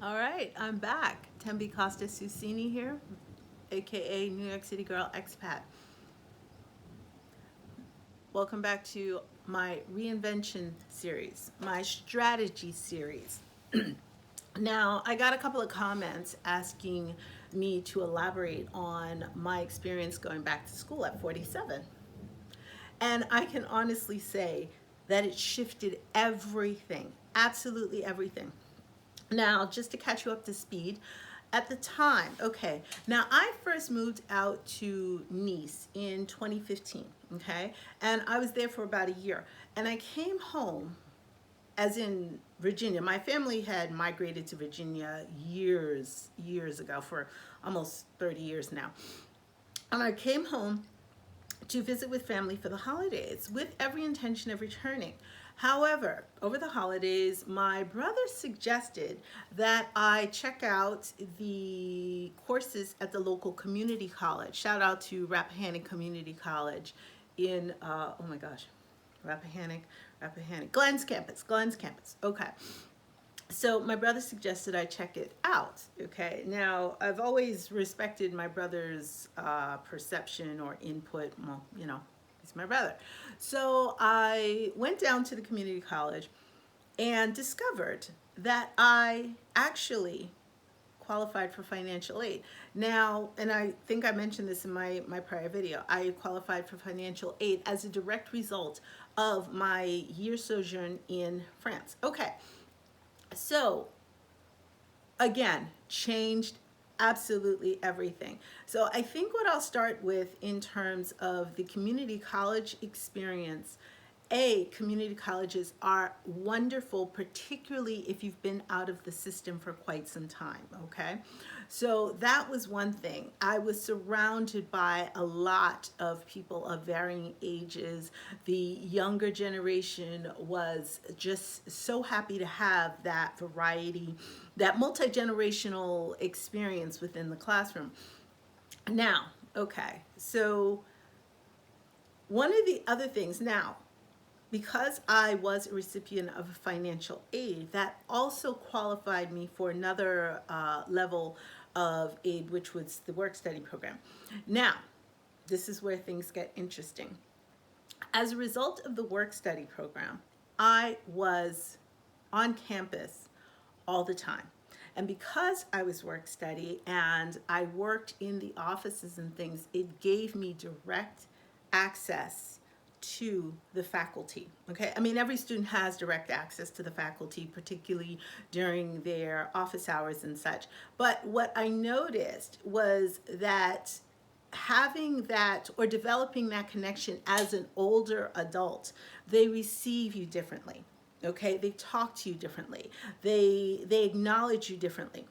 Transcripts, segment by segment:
All right, I'm back. Tembi Costa-Susini here, aka New York City Girl Expat. Welcome back to my reinvention series, my strategy series. Now, I got a couple of comments asking me to elaborate on my experience going back to school at 47. And I can honestly say that it shifted everything, absolutely everything. Now, just to catch you up to speed, at the time, okay, now I first moved out to Nice in 2015, okay, and I was there for about a year. And I came home, as in Virginia. My family had migrated to Virginia years ago, for almost 30 years now. And I came home to visit with family for the holidays with every intention of returning. However, over the holidays, my brother suggested that I check out the courses at the local community college. Shout out to Rappahannock Community College in, oh my gosh, Glenn's campus. Okay. So my brother suggested I check it out. Okay, now I've always respected my brother's perception or input. Well, he's my brother. So I went down to the community college and discovered that I actually qualified for financial aid. Now, and I think I mentioned this in my prior video, I qualified for financial aid as a direct result of my year sojourn in France. Okay, so again, changed absolutely everything. So I think what I'll start with in terms of the community college experience, community colleges are wonderful, particularly if you've been out of the system for quite some time, okay? So that was one thing. I was surrounded by a lot of people of varying ages. The younger generation was just so happy to have that variety, that multi-generational experience within the classroom. Now, okay, so one of the other things now, because I was a recipient of financial aid, that also qualified me for another level of aid, which was the work study program. Now, this is where things get interesting. As a result of the work study program, I was on campus all the time. And because I was work study and I worked in the offices and things, it gave me direct access to the faculty. Okay, I mean, every student has direct access to the faculty, particularly during their office hours and such. But what I noticed was that having that or developing that connection as an older adult, they receive you differently. Okay, they talk to you differently. They acknowledge you differently.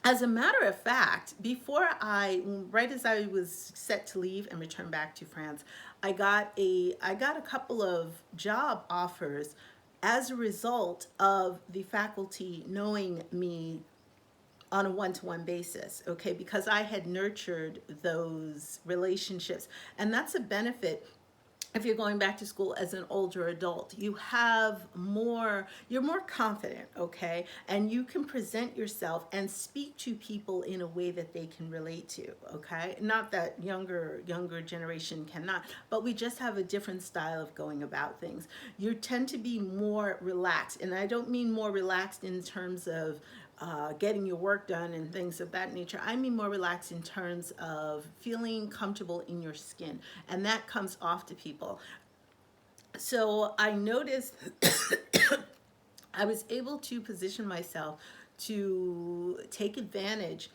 As a matter of fact, right as I was set to leave and return back to France, I got a couple of job offers as a result of the faculty knowing me on a one-to-one basis, okay, because I had nurtured those relationships. And that's a benefit if you're going back to school as an older adult. You're more confident, okay, and you can present yourself and speak to people in a way that they can relate to, okay. Not that younger generation cannot, but we just have a different style of going about things. You tend to be more relaxed, and I don't mean more relaxed in terms of getting your work done and things of that nature. I mean more relaxed in terms of feeling comfortable in your skin, and that comes off to people. So I noticed I was able to position myself to take advantage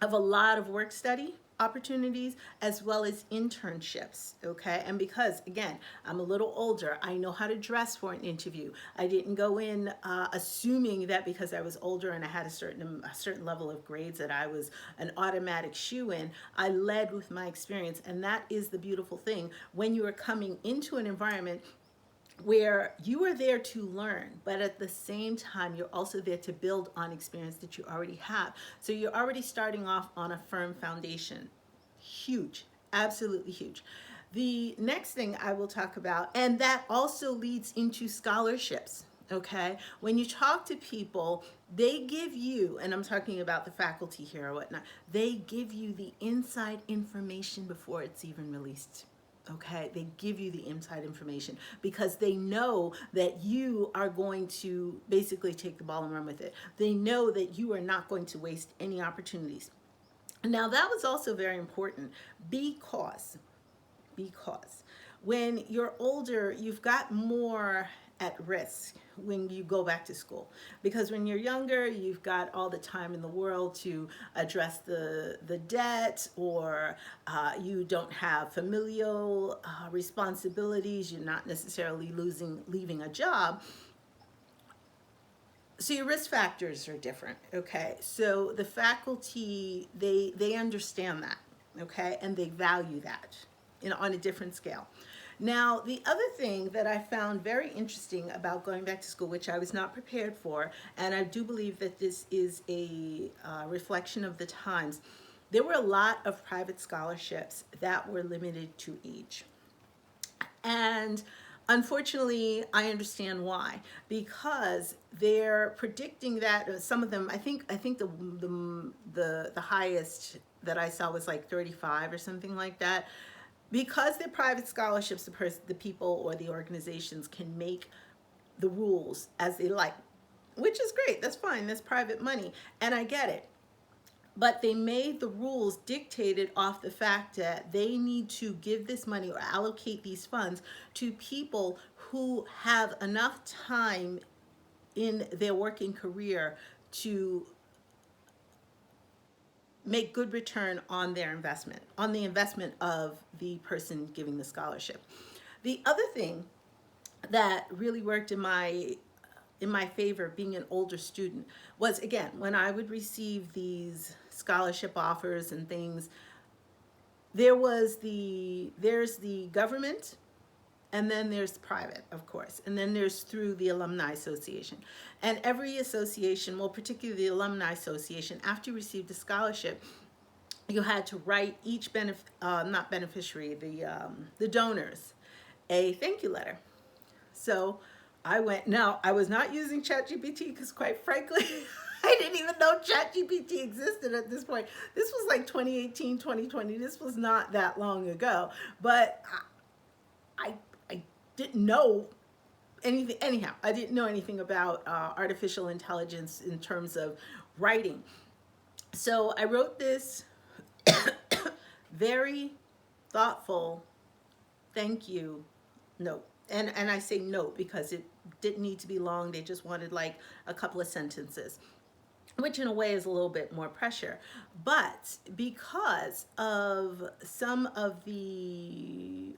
of a lot of work study opportunities as well as internships, okay. And because again, I'm a little older, I know how to dress for an interview. I didn't go in assuming that because I was older and I had a certain level of grades that I was an automatic shoe-in. I led with my experience, and that is the beautiful thing when you are coming into an environment where you are there to learn, but at the same time, you're also there to build on experience that you already have. So you're already starting off on a firm foundation. Huge, absolutely huge. The next thing I will talk about, and that also leads into scholarships. Okay, when you talk to people, they give you, and I'm talking about the faculty here or whatnot, they give you the inside information before it's even released. Okay, they give you the inside information because they know that you are going to basically take the ball and run with it. They know that you are not going to waste any opportunities. Now, that was also very important because when you're older, you've got more at risk when you go back to school, because when you're younger, you've got all the time in the world to address the debt, or you don't have familial responsibilities, you're not necessarily leaving a job, so your risk factors are different. Okay, so the faculty, they understand that, okay, and they value that on a different scale. Now, the other thing that I found very interesting about going back to school, which I was not prepared for, and I do believe that this is a reflection of the times, there were a lot of private scholarships that were limited to age. And unfortunately, I understand why, because they're predicting that some of them, I think the highest that I saw was like 35 or something like that. Because they're private scholarships, the people or the organizations can make the rules as they like, which is great. That's fine. That's private money, and I get it. But they made the rules dictated off the fact that they need to give this money or allocate these funds to people who have enough time in their working career to make good return on their investment, on the investment of the person giving the scholarship. The other thing that really worked in my favor, being an older student, was, again, when I would receive these scholarship offers and things, there's the government, and then there's private, of course, and then there's through the alumni association. And every association, well, particularly the alumni association, after you received a scholarship, you had to write each not beneficiary, the donors, a thank you letter. So now I was not using ChatGPT because, quite frankly, I didn't even know ChatGPT existed at this point. This was like 2018, 2020. This was not that long ago. But I didn't know anything. Anyhow, I didn't know anything about artificial intelligence in terms of writing. So I wrote this very thoughtful thank you note. And I say note because it didn't need to be long. They just wanted like a couple of sentences, which in a way is a little bit more pressure. But because of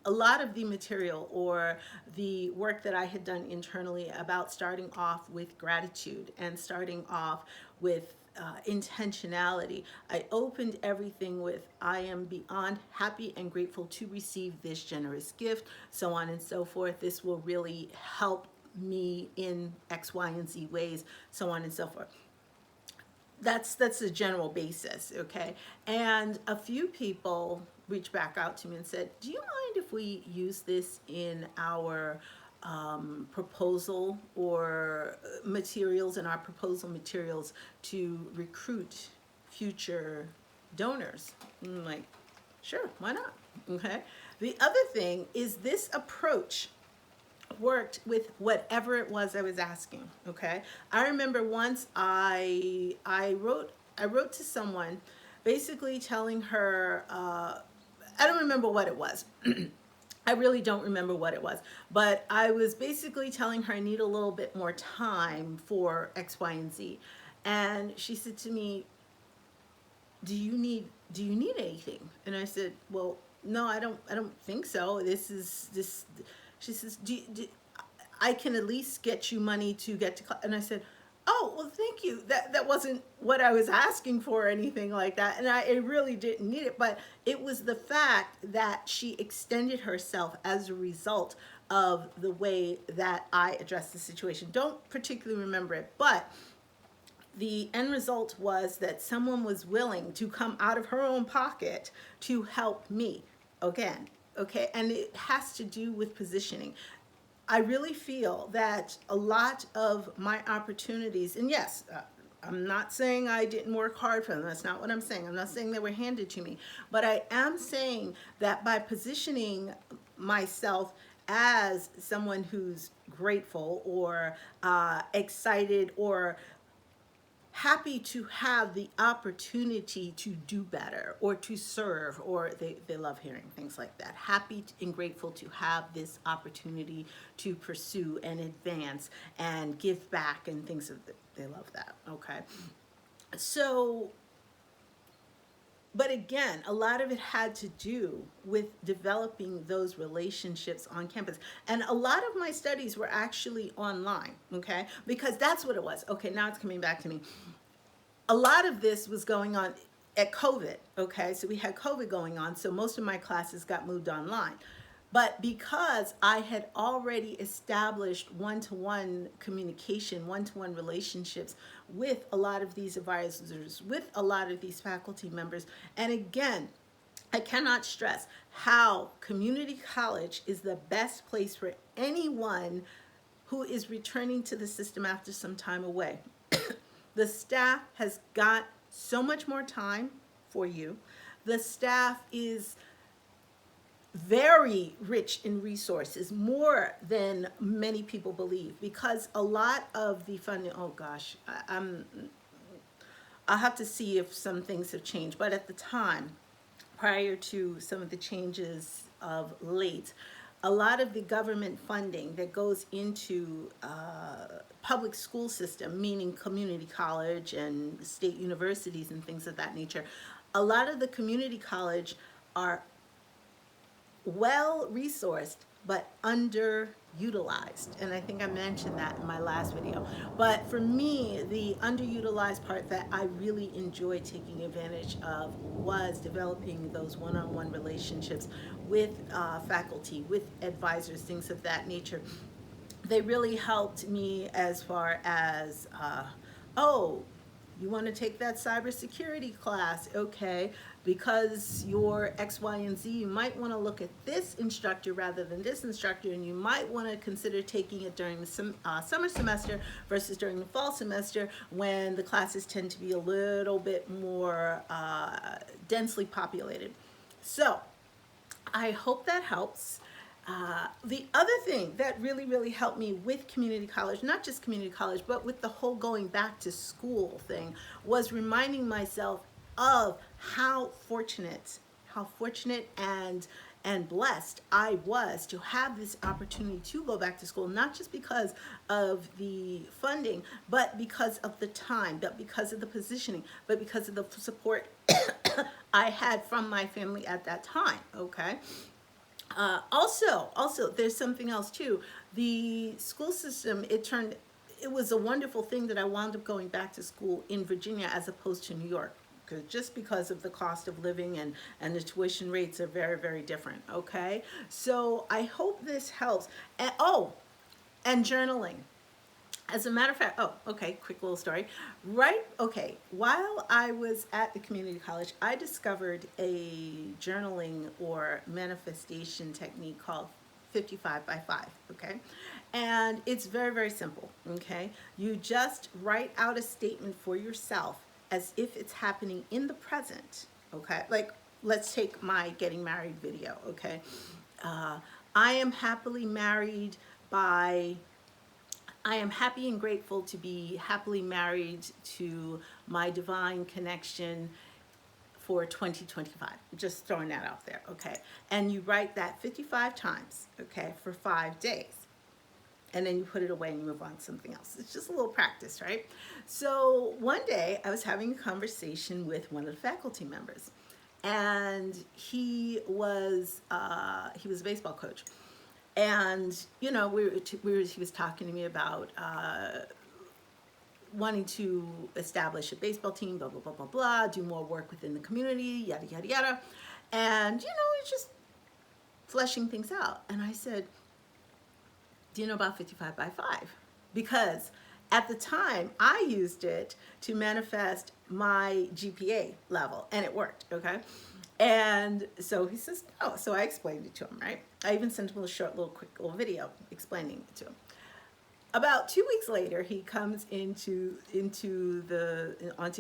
a lot of the material or the work that I had done internally about starting off with gratitude and starting off with intentionality, I opened everything with, I am beyond happy and grateful to receive this generous gift, so on and so forth. This will really help me in X, Y, and Z ways, so on and so forth. That's the general basis, okay? And a few people reached back out to me and said, do you mind if we use this in our proposal or materials, in our proposal materials to recruit future donors? And I'm like, sure, why not? Okay. The other thing is, this approach worked with whatever it was I was asking. Okay, I remember once I wrote to someone, basically telling her, I don't remember what it was. I really don't remember what it was, but I was basically telling her I need a little bit more time for X, Y, and Z, and she said to me, "Do you need anything?" And I said, "Well, no, I don't think so. This." She says, I can at least get you money to get to class. And I said, oh, well, thank you. That wasn't what I was asking for or anything like that. And I really didn't need it. But it was the fact that she extended herself as a result of the way that I addressed the situation. Don't particularly remember it, but the end result was that someone was willing to come out of her own pocket to help me again. Okay, and it has to do with positioning. I really feel that a lot of my opportunities, and yes, I'm not saying I didn't work hard for them. That's not what I'm saying. I'm not saying they were handed to me. But I am saying that by positioning myself as someone who's grateful or excited or happy to have the opportunity to do better or to serve, or they love hearing things like that. Happy and grateful to have this opportunity to pursue and advance and give back and things of they love that. Okay. So, but again, a lot of it had to do with developing those relationships on campus. And a lot of my studies were actually online, okay? Because that's what it was. Okay, now it's coming back to me. A lot of this was going on at COVID, okay? So we had COVID going on, so most of my classes got moved online. But because I had already established one-to-one communication, one-to-one relationships with a lot of these advisors, with a lot of these faculty members, and again, I cannot stress how community college is the best place for anyone who is returning to the system after some time away. The staff has got so much more time for you. The staff is very rich in resources, more than many people believe, because a lot of the funding, oh gosh, I'll have to see if some things have changed, but at the time, prior to some of the changes of late, a lot of the government funding that goes into public school system, meaning community college and state universities and things of that nature, a lot of the community college are well resourced but underutilized, and I think I mentioned that in my last video. But for me, the underutilized part that I really enjoyed taking advantage of was developing those one-on-one relationships with faculty, with advisors, things of that nature. They really helped me as far as oh, you want to take that cybersecurity class, okay, because you're X, Y, and Z, you might want to look at this instructor rather than this instructor, and you might want to consider taking it during the summer semester versus during the fall semester, when the classes tend to be a little bit more densely populated. So I hope that helps. The other thing that really, really helped me with community college, not just community college, but with the whole going back to school thing, was reminding myself of how fortunate and blessed I was to have this opportunity to go back to school, not just because of the funding, but because of the time, but because of the positioning, but because of the support I had from my family at that time, okay? Also, there's something else too. The school system, it was a wonderful thing that I wound up going back to school in Virginia as opposed to New York, just because of the cost of living and the tuition rates are very, very different, okay? So I hope this helps. And journaling. As a matter of fact, oh, okay, quick little story. While I was at the community college, I discovered a journaling or manifestation technique called 55 by 5, okay? And it's very, very simple, okay? You just write out a statement for yourself as if it's happening in the present, okay? Like, let's take my getting married video, okay? I am happily married by... I am happy and grateful to be happily married to my divine connection for 2025. Just throwing that out there, okay? And you write that 55 times, okay, for 5 days. And then you put it away and you move on to something else. It's just a little practice, right? So one day I was having a conversation with one of the faculty members, and he was a baseball coach. And, you know, he was talking to me about wanting to establish a baseball team, blah, blah, blah, blah, blah, do more work within the community, yada, yada, yada. And, you know, it's just fleshing things out. And I said, do you know about 55 by 5? Because at the time, I used it to manifest my GPA level, and it worked, okay? And so he says, no. So I explained it to him, right? I even sent him a short, quick little video explaining it to him. About 2 weeks later, he comes onto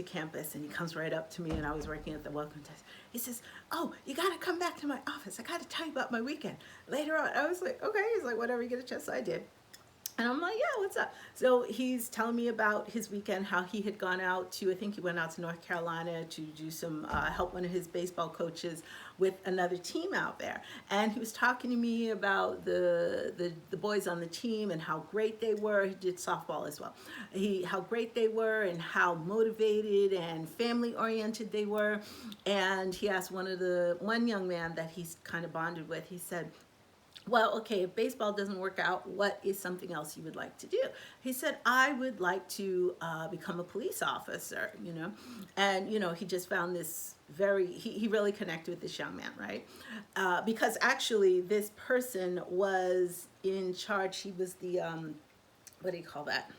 campus, and he comes right up to me, and I was working at the welcome desk. He says, "Oh, you got to come back to my office. I got to tell you about my weekend later on." I was like, "Okay." He's like, "Whatever, you get a chance." So I did. And I'm like, "Yeah, what's up?" So he's telling me about his weekend, how he had gone out to, I think he went out to North Carolina to do some, help one of his baseball coaches with another team out there. And he was talking to me about the boys on the team and how great they were. He did softball as well. How great they were and how motivated and family oriented they were. And he asked one young man that he's kind of bonded with, he said, "Well, okay, if baseball doesn't work out, what is something else you would like to do?" He said, "I would like to become a police officer," you know. And, he just found this he really connected with this young man, right? Because actually this person was in charge. He was the, what do you call that?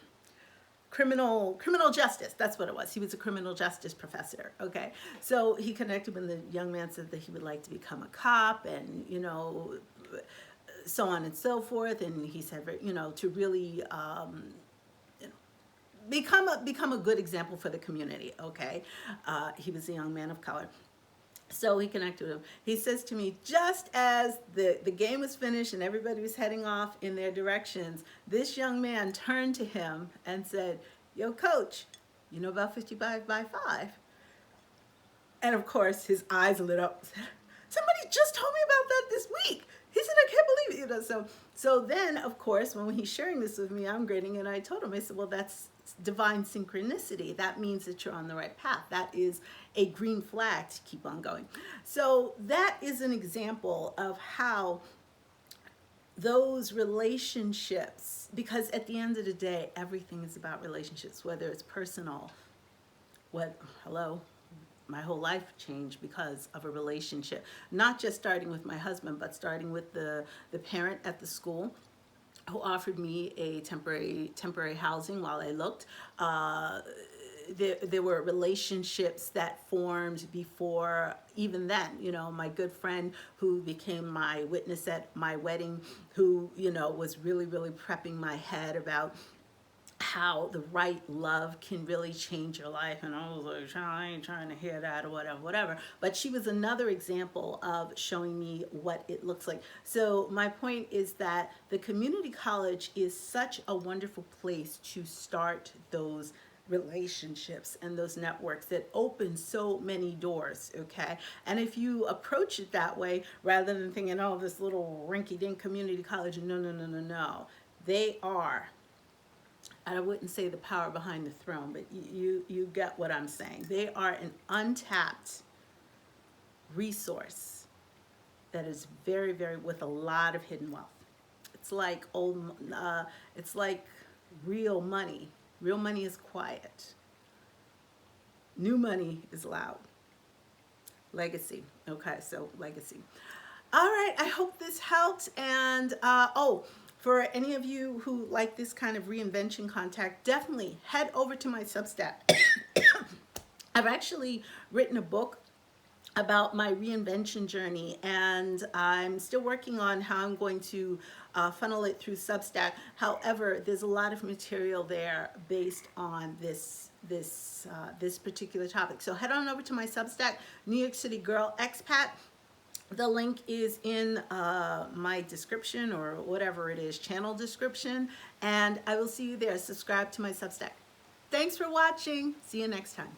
Criminal justice. That's what it was. He was a criminal justice professor. Okay. So he connected when the young man said that he would like to become a cop, and, so on and so forth. And he said, to really become a good example for the community. Okay. He was a young man of color. So he connected with him. He says to me, just as the game was finished and everybody was heading off in their directions, this young man turned to him and said, "Yo, coach, you know about 55 by 5? And of course, his eyes lit up. "Somebody just told me about that this week." He said, "I can't believe it." So then, of course, when he's sharing this with me, I'm grinning, and I told him, I said, "Well, that's divine synchronicity. That means that you're on the right path. That is a green flag to keep on going." So that is an example of how those relationships, because at the end of the day, everything is about relationships, whether it's personal, my whole life changed because of a relationship. Not just starting with my husband, but starting with the parent at the school who offered me a temporary housing while I looked. There were relationships that formed before even then. My good friend who became my witness at my wedding, who, was really, really prepping my head about how the right love can really change your life. And I was like, I ain't trying to hear that or whatever. But she was another example of showing me what it looks like. So my point is that the community college is such a wonderful place to start those relationships and those networks that open so many doors. Okay. And if you approach it that way, rather than thinking, "Oh, this little rinky-dink community college," no. They are, I wouldn't say the power behind the throne, but you get what I'm saying. They are an untapped resource that is very, very, with a lot of hidden wealth. It's like it's like real money. Real money is quiet. New money is loud. Legacy. Okay, so legacy. All right, I hope this helped. And for any of you who like this kind of reinvention contact, definitely head over to my Substack. I've actually written a book about my reinvention journey, and I'm still working on how I'm going to funnel it through Substack. However, there's a lot of material there based on this particular topic. So head on over to my Substack, New York City Girl Expat. The link is in my description, or whatever it is, channel description, and I will see you there. Subscribe to my Substack. Thanks for watching. See you next time.